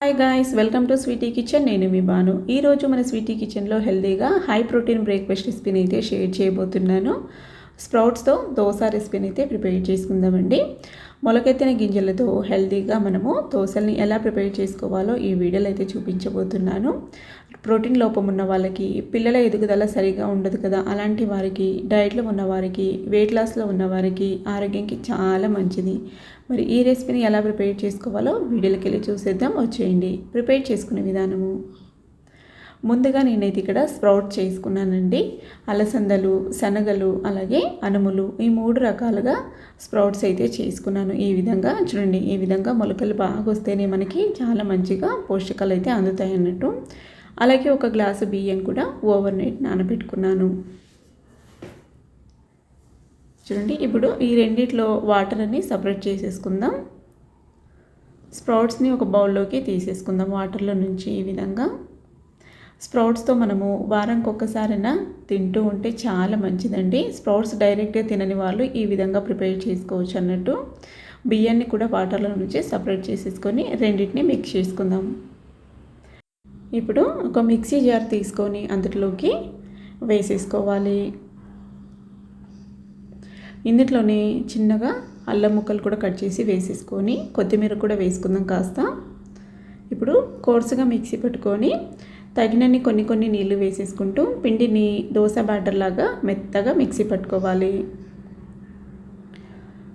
Hi guys, welcome to Sweety Kitchen. నేను మీ బాను. ఈరోజు మన స్వీటీ కిచెన్లో హెల్తీగా హై ప్రోటీన్ బ్రేక్ఫాస్ట్ రెసిపీని అయితే షేర్ చేయబోతున్నాను. స్ప్రౌట్స్తో దోశ రెసిపీని అయితే ప్రిపేర్ చేసుకుందామండి. మొలకెత్తిన గింజలతో హెల్తీగా మనము దోశల్ని ఎలా ప్రిపేర్ చేసుకోవాలో ఈ వీడియోలో అయితే చూపించబోతున్నాను. ప్రోటీన్ లోపం ఉన్న వాళ్ళకి, పిల్లల ఎదుగుదల సరిగా ఉండదు కదా, అలాంటి వారికి, డైట్లో ఉన్న వారికి, వెయిట్ లాస్లో ఉన్న వారికి ఆరోగ్యానికి చాలా మంచిది. మరి ఈ రెసిపీని ఎలా ప్రిపేర్ చేసుకోవాలో వీడియోలోకి వెళ్ళి చూసేద్దాం. వచ్చేయండి. ప్రిపేర్ చేసుకునే విధానము. ముందుగా నేనైతే ఇక్కడ స్ప్రౌట్ చేసుకున్నానండి. అలసందలు, శనగలు, అలాగే అనుములు, ఈ 3 రకాలుగా స్ప్రౌట్స్ అయితే చేసుకున్నాను. ఈ విధంగా చూడండి, ఈ విధంగా మొలకలు బాగా వస్తేనే మనకి చాలా మంచిగా పోషకాలు అయితే అందుతాయి అన్నట్టు. అలాగే 1 గ్లాసు బియ్యం కూడా ఓవర్ నైట్ నానబెట్టుకున్నాను. చూడండి, ఇప్పుడు ఈ రెండిట్లో వాటర్ అన్ని సపరేట్ చేసేసుకుందాం. స్ప్రౌట్స్ని ఒక బౌల్లోకి తీసేసుకుందాం వాటర్లో నుంచి. ఈ విధంగా స్ప్రౌట్స్తో మనము వారానికి ఒక్కసారైనా తింటూ ఉంటే చాలా మంచిదండి. స్ప్రౌట్స్ డైరెక్ట్గా తినని వాళ్ళు ఈ విధంగా ప్రిపేర్ చేసుకోవచ్చు అన్నట్టు. బియ్యాన్ని కూడా వాటర్లో నుంచి సపరేట్ చేసేసుకొని రెండింటిని మిక్స్ చేసుకుందాం. ఇప్పుడు ఒక మిక్సీ జార్ తీసుకొని అందులోకి వేసేసుకోవాలి. ఇందులోనే చిన్నగా అల్లం ముక్కలు కూడా కట్ చేసి వేసేసుకొని కొత్తిమీర కూడా వేసుకుందాం కాస్త. ఇప్పుడు కోర్సుగా మిక్సీ పెట్టుకొని తగినన్ని కొన్ని నీళ్లు వేసేసుకుంటూ పిండిని దోశ బ్యాటర్ లాగా మెత్తగా మిక్సీ పట్టుకోవాలి.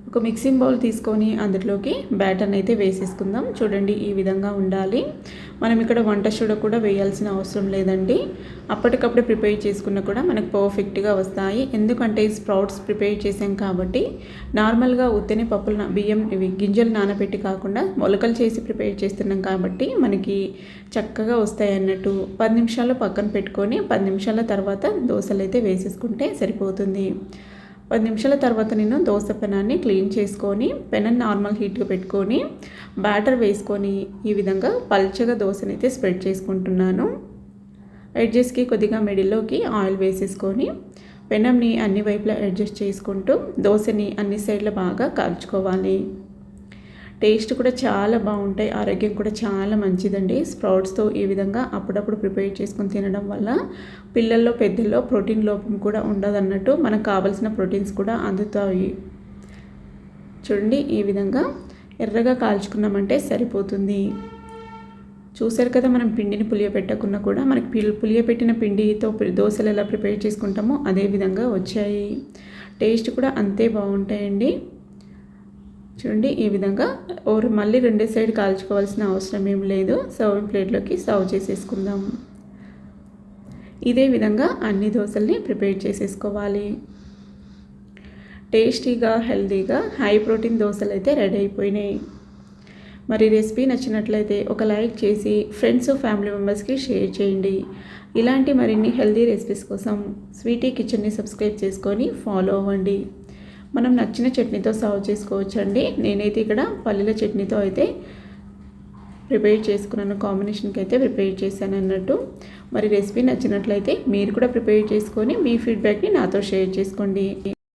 ఒక మిక్సింగ్ బౌల్ తీసుకొని అందులోకి బ్యాటర్ని అయితే వేసేసుకుందాం. చూడండి, ఈ విధంగా ఉండాలి. మనం ఇక్కడ వంట సోడా కూడా వేయాల్సిన అవసరం లేదండి. అప్పటికప్పుడు ప్రిపేర్ చేసుకున్న కూడా మనకు పర్ఫెక్ట్గా వస్తాయి. ఎందుకంటే స్ప్రౌట్స్ ప్రిపేర్ చేసాం కాబట్టి నార్మల్గా ఉత్తనే పప్పులు బియ్యం ఇవి గింజలు నానబెట్టి కాకుండా మొలకలు చేసి ప్రిపేర్ చేస్తున్నాం కాబట్టి మనకి చక్కగా వస్తాయి అన్నట్టు. 10 నిమిషాలు పక్కన పెట్టుకొని 10 నిమిషాల తర్వాత దోశలు అయితే వేసేసుకుంటే సరిపోతుంది. 10 నిమిషాల తర్వాత నేను దోశ పెనాన్ని క్లీన్ చేసుకొని పెనాన్ని నార్మల్ హీట్గా పెట్టుకొని బ్యాటర్ వేసుకొని ఈ విధంగా పల్చగా దోశని అయితే స్ప్రెడ్ చేసుకుంటున్నాను. ఎడ్జెస్కి కొద్దిగా మిడిల్లోకి ఆయిల్ వేసేసుకొని పెనంని అన్ని వైపులా అడ్జస్ట్ చేసుకుంటూ దోశని అన్ని సైడ్ల బాగా కాల్చుకోవాలి. టేస్ట్ కూడా చాలా బాగుంటాయి, ఆరోగ్యం కూడా చాలా మంచిదండి. స్ప్రౌట్స్తో ఈ విధంగా అప్పుడప్పుడు ప్రిపేర్ చేసుకొని తినడం వల్ల పిల్లల్లో పెద్దల్లో ప్రోటీన్ లోపం కూడా ఉండదన్నట్టు, మనకు కావాల్సిన ప్రోటీన్స్ కూడా అందుతాయి. చూడండి, ఈ విధంగా ఎర్రగా కాల్చుకున్నామంటే సరిపోతుంది. చూసారు కదా, మనం పిండిని పులియబెట్టకున్నా కూడా మనకి పులియబెట్టిన పిండితో దోశలు ఎలా ప్రిపేర్ చేసుకుంటామో అదే విధంగా వచ్చాయి. టేస్ట్ కూడా అంతే బాగుంటాయండి. చూడండి, ఈ విధంగా మళ్ళీ రెండే సైడ్ కాల్చుకోవాల్సిన అవసరం ఏం లేదు. సర్వింగ్ ప్లేట్లోకి సర్వ్ చేసేసుకుందాం. ఇదే విధంగా అన్ని దోశల్ని ప్రిపేర్ చేసేసుకోవాలి. టేస్టీగా, హెల్తీగా, హై ప్రోటీన్ దోశలు అయితే రెడీ అయిపోయినాయి. మరి రెసిపీ నచ్చినట్లయితే ఒక లైక్ చేసి ఫ్రెండ్స్, ఫ్యామిలీ మెంబర్స్కి షేర్ చేయండి. ఇలాంటి మరిన్ని హెల్తీ రెసిపీస్ కోసం స్వీటీ కిచెన్ని సబ్స్క్రైబ్ చేసుకొని ఫాలో అవ్వండి. మనం నచ్చిన చట్నీతో సర్వ్ చేసుకోవచ్చండి. నేనైతే ఇక్కడ పల్లీల చట్నీతో అయితే ప్రిపేర్ చేసుకున్నాను, కాంబినేషన్కి అయితే ప్రిపేర్ చేశాను అన్నట్టు. మరి రెసిపీ నచ్చినట్లయితే మీరు కూడా ప్రిపేర్ చేసుకొని మీ ఫీడ్బ్యాక్ని నాతో షేర్ చేసుకోండి.